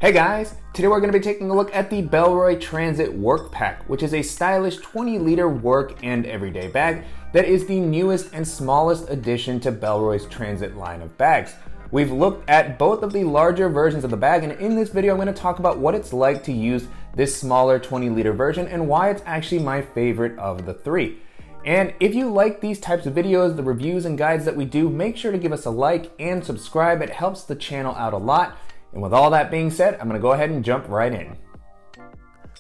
Hey guys, today we're going to be taking a look at the Bellroy Transit Workpack, which is a stylish 20-liter work and everyday bag that is the newest and smallest addition to Bellroy's Transit line of bags. We've looked at both of the larger versions of the bag, and in this video I'm going to talk about what it's like to use this smaller 20-liter version and why it's actually my favorite of the three. And if you like these types of videos, the reviews and guides that we do, make sure to give us a like and subscribe. It helps the channel out a lot. And with all that being said, I'm going to go ahead and jump right in.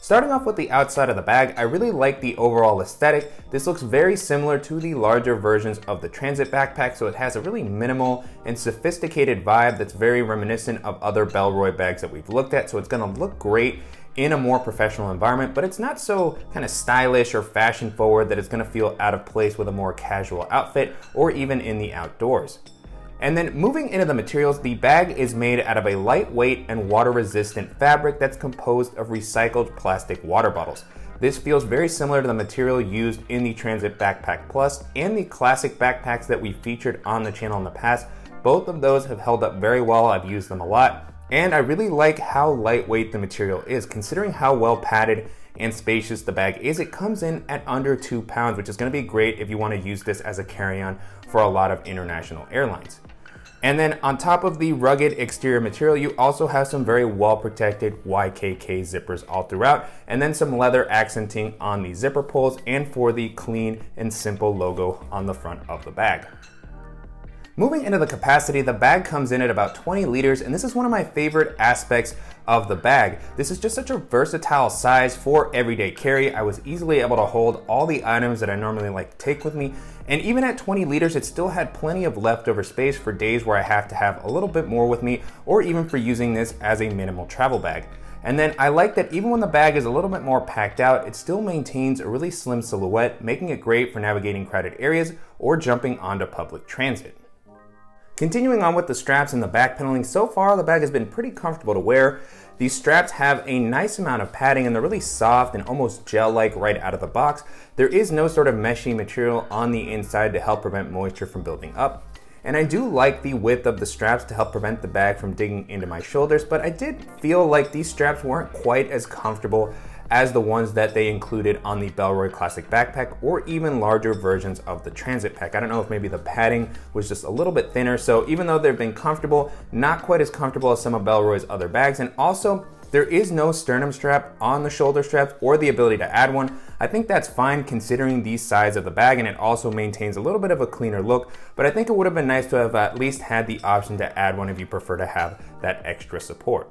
Starting off with the outside of the bag, I really like the overall aesthetic. This looks very similar to the larger versions of the Transit backpack, so it has a really minimal and sophisticated vibe that's very reminiscent of other Bellroy bags that we've looked at, so it's going to look great in a more professional environment, but it's not so kind of stylish or fashion forward that it's going to feel out of place with a more casual outfit or even in the outdoors. And then moving into the materials, the bag is made out of a lightweight and water-resistant fabric that's composed of recycled plastic water bottles. This feels very similar to the material used in the Transit Backpack Plus and the classic backpacks that we featured on the channel in the past. Both of those have held up very well. I've used them a lot. And I really like how lightweight the material is. Considering how well padded and spacious the bag is, it comes in at under 2 pounds, which is going to be great if you want to use this as a carry-on for a lot of international airlines. And then on top of the rugged exterior material, you also have some very well protected YKK zippers all throughout, and then some leather accenting on the zipper pulls and for the clean and simple logo on the front of the bag. Moving into the capacity, the bag comes in at about 20 liters, and this is one of my favorite aspects of the bag. This is just such a versatile size for everyday carry. I was easily able to hold all the items that I normally like to take with me, and even at 20 liters, it still had plenty of leftover space for days where I have to have a little bit more with me, or even for using this as a minimal travel bag. And then I like that even when the bag is a little bit more packed out, it still maintains a really slim silhouette, making it great for navigating crowded areas or jumping onto public transit. Continuing on with the straps and the back paneling, so far the bag has been pretty comfortable to wear. These straps have a nice amount of padding and they're really soft and almost gel-like right out of the box. There is no sort of meshy material on the inside to help prevent moisture from building up. And I do like the width of the straps to help prevent the bag from digging into my shoulders, but I did feel like these straps weren't quite as comfortable as the ones that they included on the Bellroy Classic Backpack or even larger versions of the Transit Pack. I don't know if maybe the padding was just a little bit thinner, so even though they've been comfortable, not quite as comfortable as some of Bellroy's other bags. And also, there is no sternum strap on the shoulder straps or the ability to add one. I think that's fine considering the size of the bag, and it also maintains a little bit of a cleaner look, but I think it would have been nice to have at least had the option to add one if you prefer to have that extra support.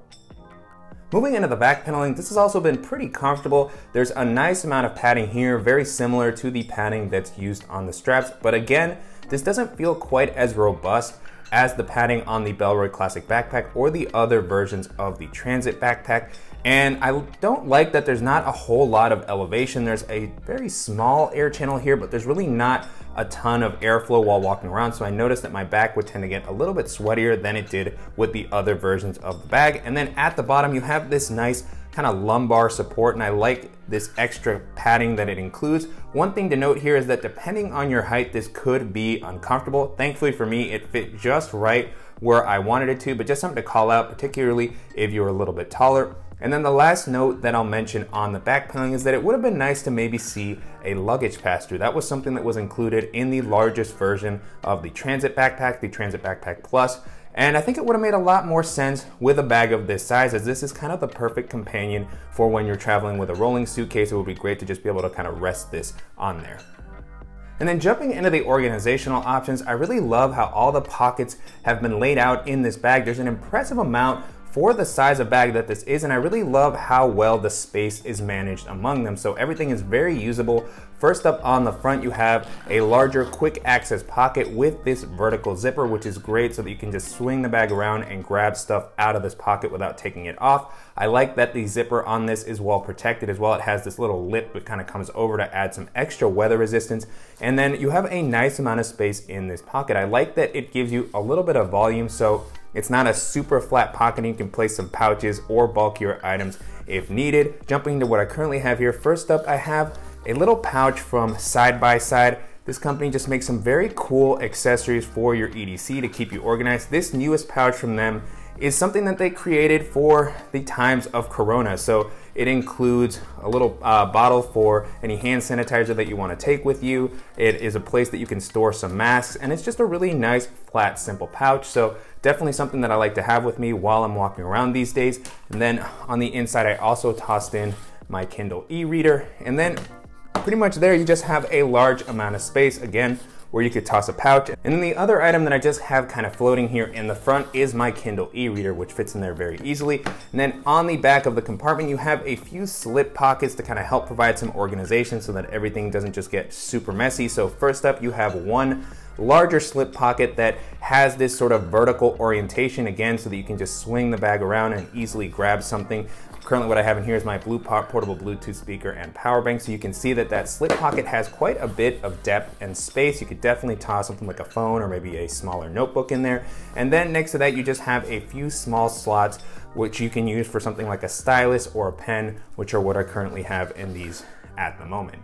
Moving into the back paneling, this has also been pretty comfortable. There's a nice amount of padding here, very similar to the padding that's used on the straps, but again, this doesn't feel quite as robust as the padding on the Bellroy Classic Backpack or the other versions of the Transit Backpack. And I don't like that there's not a whole lot of elevation. There's a very small air channel here, but there's really not a ton of airflow while walking around. So I noticed that my back would tend to get a little bit sweatier than it did with the other versions of the bag. And then at the bottom, you have this nice kind of lumbar support, and I like this extra padding that it includes. One thing to note here is that depending on your height, this could be uncomfortable. Thankfully for me, it fit just right where I wanted it to, but just something to call out, particularly if you're a little bit taller. And then the last note that I'll mention on the back paneling is that it would have been nice to maybe see a luggage pass-through. That was something that was included in the largest version of the Transit Backpack, the Transit Backpack Plus. And I think it would have made a lot more sense with a bag of this size, as this is kind of the perfect companion for when you're traveling with a rolling suitcase. It would be great to just be able to kind of rest this on there. And then jumping into the organizational options, I really love how all the pockets have been laid out in this bag. There's an impressive amount for the size of bag that this is, and I really love how well the space is managed among them. So everything is very usable. First up on the front, you have a larger quick access pocket with this vertical zipper, which is great so that you can just swing the bag around and grab stuff out of this pocket without taking it off. I like that the zipper on this is well protected as well. It has this little lip that kind of comes over to add some extra weather resistance. And then you have a nice amount of space in this pocket. I like that it gives you a little bit of volume, so it's not a super flat pocket. You can place some pouches or bulkier items if needed. Jumping to what I currently have here, first up I have a little pouch from Side by Side. This company just makes some very cool accessories for your EDC to keep you organized. This newest pouch from them is something that they created for the times of Corona. So it includes a little bottle for any hand sanitizer that you want to take with you. It is a place that you can store some masks, and it's just a really nice, flat, simple pouch. So definitely something that I like to have with me while I'm walking around these days. And then on the inside, I also tossed in my Kindle e-reader. And then pretty much there, you just have a large amount of space, again, where you could toss a pouch. And then the other item that I just have kind of floating here in the front is my Kindle e-reader, which fits in there very easily. And then on the back of the compartment, you have a few slip pockets to kind of help provide some organization so that everything doesn't just get super messy. So first up, you have one larger slip pocket that has this sort of vertical orientation, again, so that you can just swing the bag around and easily grab something. Currently what I have in here is my portable Bluetooth speaker and power bank, so you can see that that slip pocket has quite a bit of depth and space. You could definitely toss something like a phone or maybe a smaller notebook in there. And then next to that, you just have a few small slots which you can use for something like a stylus or a pen, which are what I currently have in these at the moment.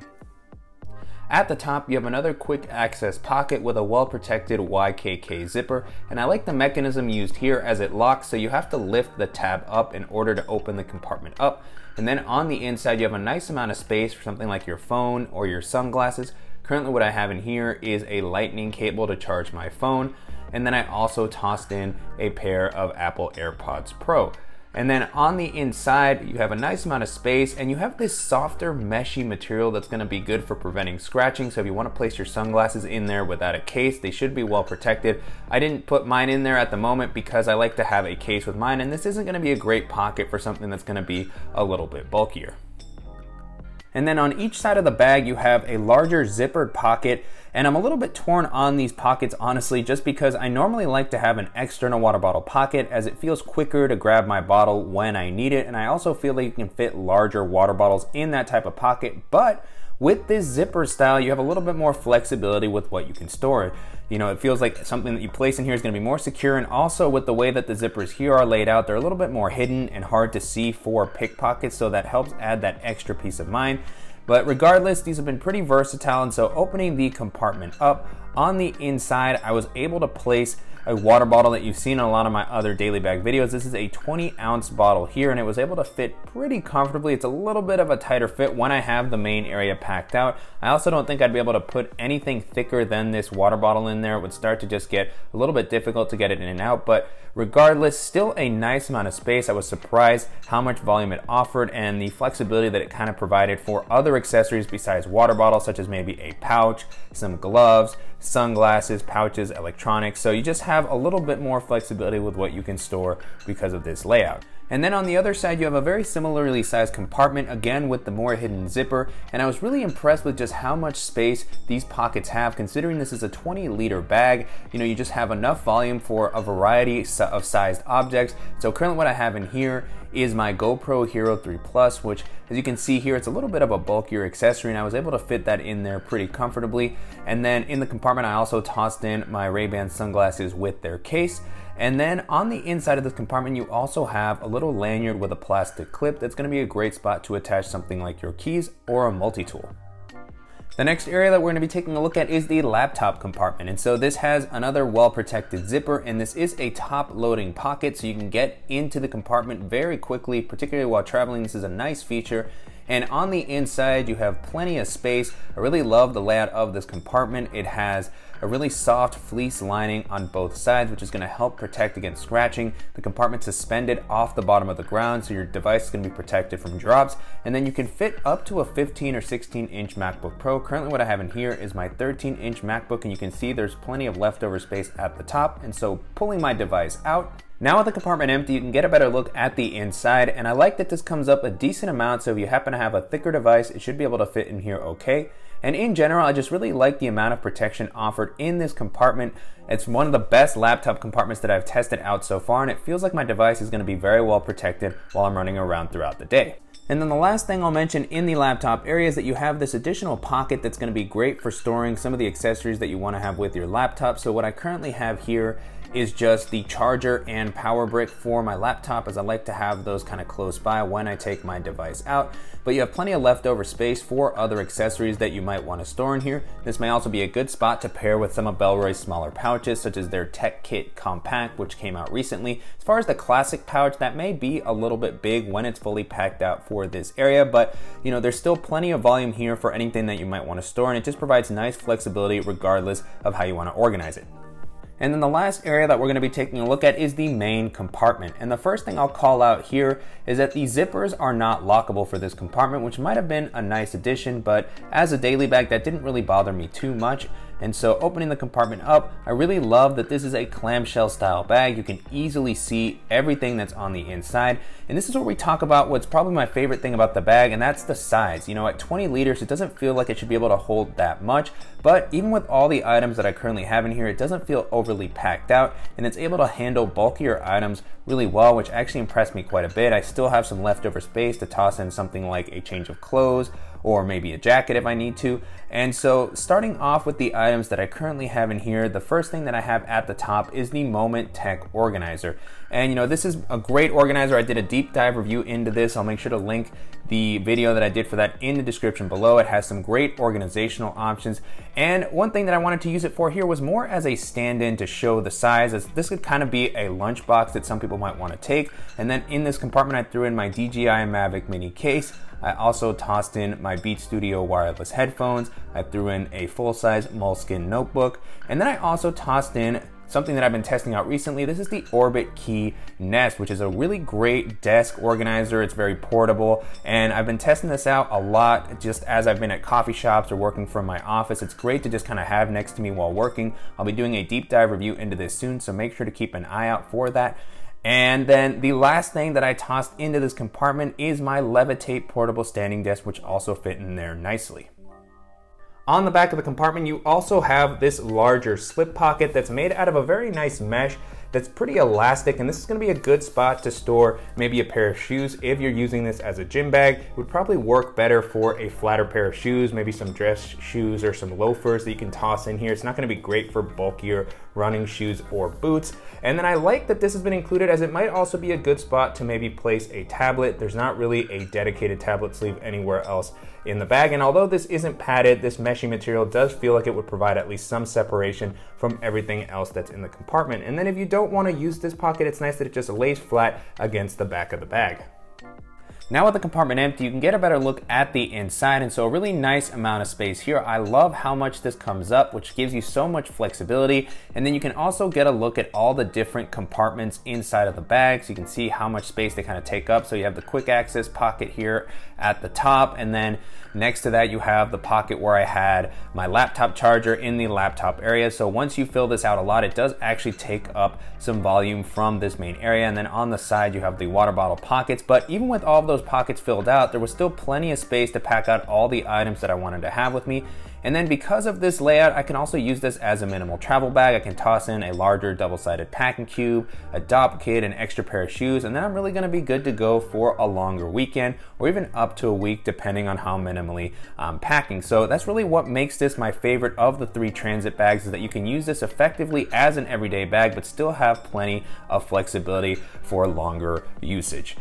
At the top, you have another quick access pocket with a well-protected YKK zipper, and I like the mechanism used here as it locks, so you have to lift the tab up in order to open the compartment up. And then on the inside, you have a nice amount of space for something like your phone or your sunglasses. Currently what I have in here is a lightning cable to charge my phone, and then I also tossed in a pair of Apple AirPods Pro. And then on the inside, you have a nice amount of space, and you have this softer meshy material that's gonna be good for preventing scratching. So if you wanna place your sunglasses in there without a case, they should be well protected. I didn't put mine in there at the moment because I like to have a case with mine, and this isn't gonna be a great pocket for something that's gonna be a little bit bulkier. And then on each side of the bag, you have a larger zippered pocket, and I'm a little bit torn on these pockets, honestly, just because I normally like to have an external water bottle pocket as it feels quicker to grab my bottle when I need it. And I also feel like you can fit larger water bottles in that type of pocket, but with this zipper style, you have a little bit more flexibility with what you can store. You know, it feels like something that you place in here is gonna be more secure, and also with the way that the zippers here are laid out, they're a little bit more hidden and hard to see for pickpockets, so that helps add that extra peace of mind. But regardless, these have been pretty versatile, and so opening the compartment up, on the inside, I was able to place a water bottle that you've seen in a lot of my other daily bag videos. This is a 20-ounce bottle here, and it was able to fit pretty comfortably. It's a little bit of a tighter fit when I have the main area packed out. I also don't think I'd be able to put anything thicker than this water bottle in there. It would start to just get a little bit difficult to get it in and out, but regardless, still a nice amount of space. I was surprised how much volume it offered and the flexibility that it kind of provided for other accessories besides water bottles, such as maybe a pouch, some gloves, sunglasses, pouches, electronics. So you just have a little bit more flexibility with what you can store because of this layout. And then on the other side, you have a very similarly sized compartment, again with the more hidden zipper, and I was really impressed with just how much space these pockets have, considering this is a 20-liter bag. You know, you just have enough volume for a variety of sized objects. So currently what I have in here is my GoPro Hero 3 Plus, which, as you can see here, it's a little bit of a bulkier accessory, and I was able to fit that in there pretty comfortably. And then in the compartment, I also tossed in my Ray-Ban sunglasses with their case. And then on the inside of this compartment, you also have a little lanyard with a plastic clip that's gonna be a great spot to attach something like your keys or a multi-tool. The next area that we're gonna be taking a look at is the laptop compartment. And so this has another well-protected zipper, and this is a top-loading pocket, so you can get into the compartment very quickly, particularly while traveling. This is a nice feature. And on the inside, you have plenty of space. I really love the layout of this compartment. It has a really soft fleece lining on both sides, which is gonna help protect against scratching. The compartment's suspended off the bottom of the ground, so your device is gonna be protected from drops. And then you can fit up to a 15 or 16-inch MacBook Pro. Currently what I have in here is my 13-inch MacBook, and you can see there's plenty of leftover space at the top. And so pulling my device out, now with the compartment empty, you can get a better look at the inside, and I like that this comes up a decent amount, so if you happen to have a thicker device, it should be able to fit in here okay. And in general, I just really like the amount of protection offered in this compartment. It's one of the best laptop compartments that I've tested out so far, and it feels like my device is going to be very well protected while I'm running around throughout the day. And then the last thing I'll mention in the laptop area is that you have this additional pocket that's going to be great for storing some of the accessories that you want to have with your laptop. So what I currently have here is just the charger and power brick for my laptop, as I like to have those kind of close by when I take my device out. But you have plenty of leftover space for other accessories that you might want to store in here. This may also be a good spot to pair with some of Bellroy's smaller pouches, such as their Tech Kit Compact, which came out recently. As far as the classic pouch, that may be a little bit big when it's fully packed out for this area, but you know, there's still plenty of volume here for anything that you might want to store, and it just provides nice flexibility regardless of how you want to organize it. And then the last area that we're going to be taking a look at is the main compartment. And the first thing I'll call out here is that the zippers are not lockable for this compartment, which might have been a nice addition, but as a daily bag, that didn't really bother me too much. And so opening the compartment up, I really love that this is a clamshell style bag. You can easily see everything that's on the inside. And this is where we talk about what's probably my favorite thing about the bag, and that's the size. You know, at 20 liters, it doesn't feel like it should be able to hold that much, but even with all the items that I currently have in here, it doesn't feel overly packed out, and it's able to handle bulkier items really well, which actually impressed me quite a bit. I still have some leftover space to toss in something like a change of clothes, or maybe a jacket if I need to. And so starting off with the items that I currently have in here, the first thing that I have at the top is the Moment Tech Organizer. And you know, this is a great organizer. I did a deep dive review into this. I'll make sure to link the video that I did for that in the description below. It has some great organizational options. And one thing that I wanted to use it for here was more as a stand-in to show the size, as this could kind of be a lunchbox that some people might want to take. And then in this compartment, I threw in my DJI Mavic Mini case. I also tossed in my Beat Studio wireless headphones. I threw in a full-size Moleskine notebook. And then I also tossed in something that I've been testing out recently. This is the Orbit Key Nest, which is a really great desk organizer. It's very portable, and I've been testing this out a lot just as I've been at coffee shops or working from my office. It's great to just kind of have next to me while working. I'll be doing a deep dive review into this soon, so make sure to keep an eye out for that. And then the last thing that I tossed into this compartment is my Levitate portable standing desk, which also fit in there nicely. On the back of the compartment, you also have this larger slip pocket that's made out of a very nice mesh that's pretty elastic, and this is going to be a good spot to store maybe a pair of shoes. If you're using this as a gym bag, it would probably work better for a flatter pair of shoes, maybe some dress shoes or some loafers that you can toss in here. It's not going to be great for bulkier running shoes or boots. And then I like that this has been included, as it might also be a good spot to maybe place a tablet. There's not really a dedicated tablet sleeve anywhere else in the bag, and although this isn't padded, this meshy material does feel like it would provide at least some separation from everything else that's in the compartment. And then if you don't want to use this pocket, it's nice that it just lays flat against the back of the bag. Now with the compartment empty, you can get a better look at the inside, and so a really nice amount of space here. I love how much this comes up, which gives you so much flexibility. And then you can also get a look at all the different compartments inside of the bag, so you can see how much space they kind of take up. So you have the quick access pocket here at the top, and then next to that you have the pocket where I had my laptop charger in the laptop area. So once you fill this out a lot, it does actually take up some volume from this main area. And then on the side you have the water bottle pockets, but even with all of those pockets filled out, there was still plenty of space to pack out all the items that I wanted to have with me. And then because of this layout, I can also use this as a minimal travel bag. I can toss in a larger double-sided packing cube, a dop kit, an extra pair of shoes, and then I'm really gonna be good to go for a longer weekend, or even up to a week, depending on how minimally I'm packing. So that's really what makes this my favorite of the 3 transit bags, is that you can use this effectively as an everyday bag, but still have plenty of flexibility for longer usage.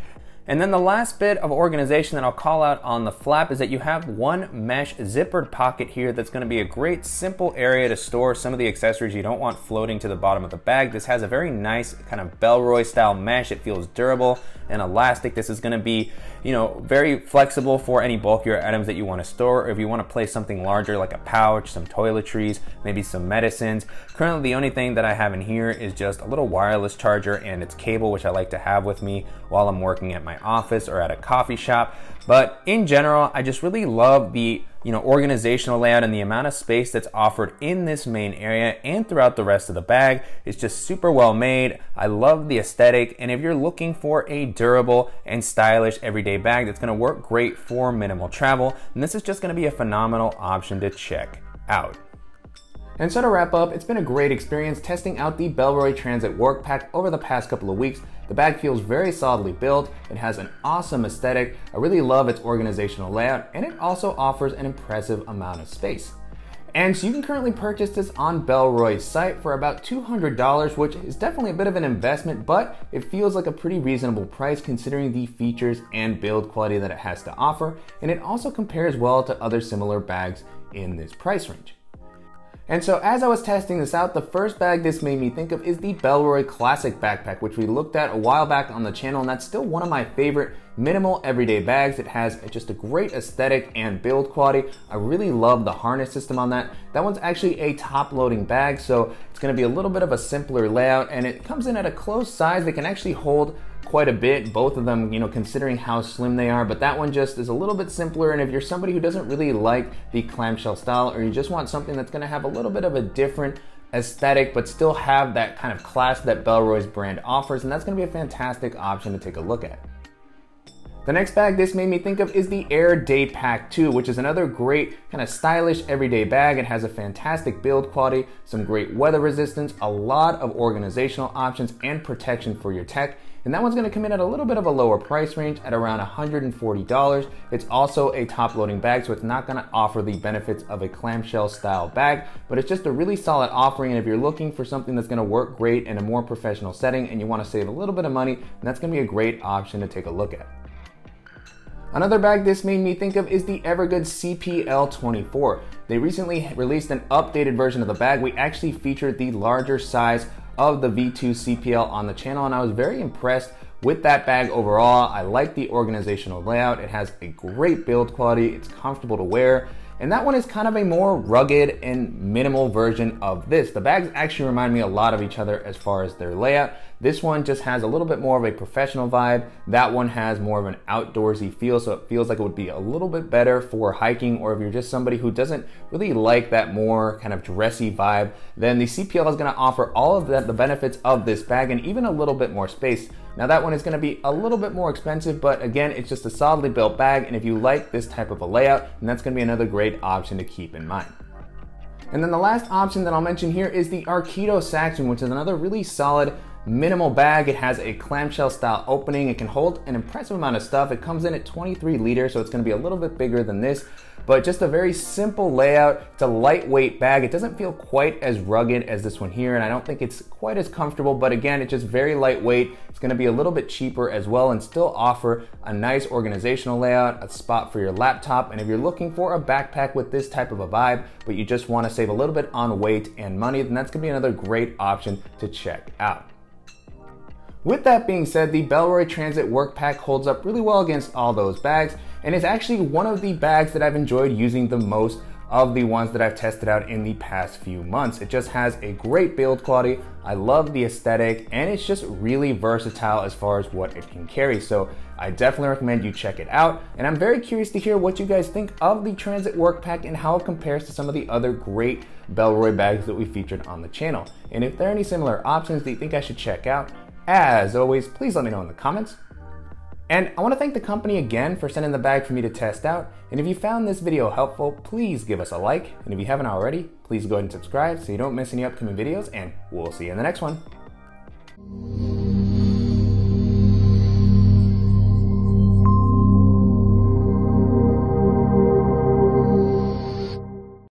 And then the last bit of organization that I'll call out on the flap is that you have one mesh zippered pocket here that's going to be a great simple area to store some of the accessories you don't want floating to the bottom of the bag. This has a very nice kind of Bellroy style mesh. It feels durable and elastic. This is going to be, you know, very flexible for any bulkier items that you want to store, or if you want to place something larger like a pouch, some toiletries, maybe some medicines. Currently the only thing that I have in here is just a little wireless charger and its cable, which I like to have with me while I'm working at my office or at a coffee shop. But in general, I just really love the organizational layout, and the amount of space that's offered in this main area and throughout the rest of the bag is just super well made. I love the aesthetic, and if you're looking for a durable and stylish everyday bag that's going to work great for minimal travel, then this is just going to be a phenomenal option to check out. And so to wrap up, it's been a great experience testing out the Bellroy Transit Workpack over the past couple of weeks. The bag feels very solidly built, it has an awesome aesthetic, I really love its organizational layout, and it also offers an impressive amount of space. And so you can currently purchase this on Bellroy's site for about $200, which is definitely a bit of an investment, but it feels like a pretty reasonable price considering the features and build quality that it has to offer. And it also compares well to other similar bags in this price range. And so as I was testing this out, the first bag this made me think of is the Bellroy Classic Backpack, which we looked at a while back on the channel, and that's still one of my favorite minimal everyday bags. It has just a great aesthetic and build quality. I really love the harness system on that. That one's actually a top-loading bag, so it's gonna be a little bit of a simpler layout, and it comes in at a closed size that can actually hold quite a bit, both of them, considering how slim they are, but that one just is a little bit simpler. And if you're somebody who doesn't really like the clamshell style, or you just want something that's gonna have a little bit of a different aesthetic, but still have that kind of class that Bellroy's brand offers, and that's gonna be a fantastic option to take a look at. The next bag this made me think of is the Air Day Pack 2, which is another great kind of stylish everyday bag. It has a fantastic build quality, some great weather resistance, a lot of organizational options, and protection for your tech. And that one's gonna come in at a little bit of a lower price range at around $140. It's also a top loading bag, so it's not gonna offer the benefits of a clamshell style bag, but it's just a really solid offering. And if you're looking for something that's gonna work great in a more professional setting and you wanna save a little bit of money, then that's gonna be a great option to take a look at. Another bag this made me think of is the Evergood CPL24. They recently released an updated version of the bag. We actually featured the larger size of the V2 CPL on the channel, and I was very impressed with that bag overall. I like the organizational layout. It has a great build quality. It's comfortable to wear. And that one is kind of a more rugged and minimal version of this. The bags actually remind me a lot of each other as far as their layout. This one just has a little bit more of a professional vibe. That one has more of an outdoorsy feel, so it feels like it would be a little bit better for hiking, or if you're just somebody who doesn't really like that more kind of dressy vibe, then the CPL is gonna offer all of the benefits of this bag and even a little bit more space. Now that one is gonna be a little bit more expensive, but again, it's just a solidly built bag, and if you like this type of a layout, then that's gonna be another great option to keep in mind. And then the last option that I'll mention here is the Arkido Saxon, which is another really solid minimal bag. It has a clamshell style opening. It can hold an impressive amount of stuff. It comes in at 23 liters, so it's gonna be a little bit bigger than this, but just a very simple layout. It's a lightweight bag. It doesn't feel quite as rugged as this one here, and I don't think it's quite as comfortable, but again, it's just very lightweight. It's gonna be a little bit cheaper as well and still offer a nice organizational layout, a spot for your laptop. And if you're looking for a backpack with this type of a vibe, but you just wanna save a little bit on weight and money, then that's gonna be another great option to check out. With that being said, the Bellroy Transit Workpack holds up really well against all those bags, and it's actually one of the bags that I've enjoyed using the most of the ones that I've tested out in the past few months. It just has a great build quality. I love the aesthetic, and it's just really versatile as far as what it can carry. So I definitely recommend you check it out. And I'm very curious to hear what you guys think of the Transit Workpack and how it compares to some of the other great Bellroy bags that we featured on the channel. And if there are any similar options that you think I should check out, as always, please let me know in the comments. And I want to thank the company again for sending the bag for me to test out. And if you found this video helpful, please give us a like. And if you haven't already, please go ahead and subscribe so you don't miss any upcoming videos, and we'll see you in the next one.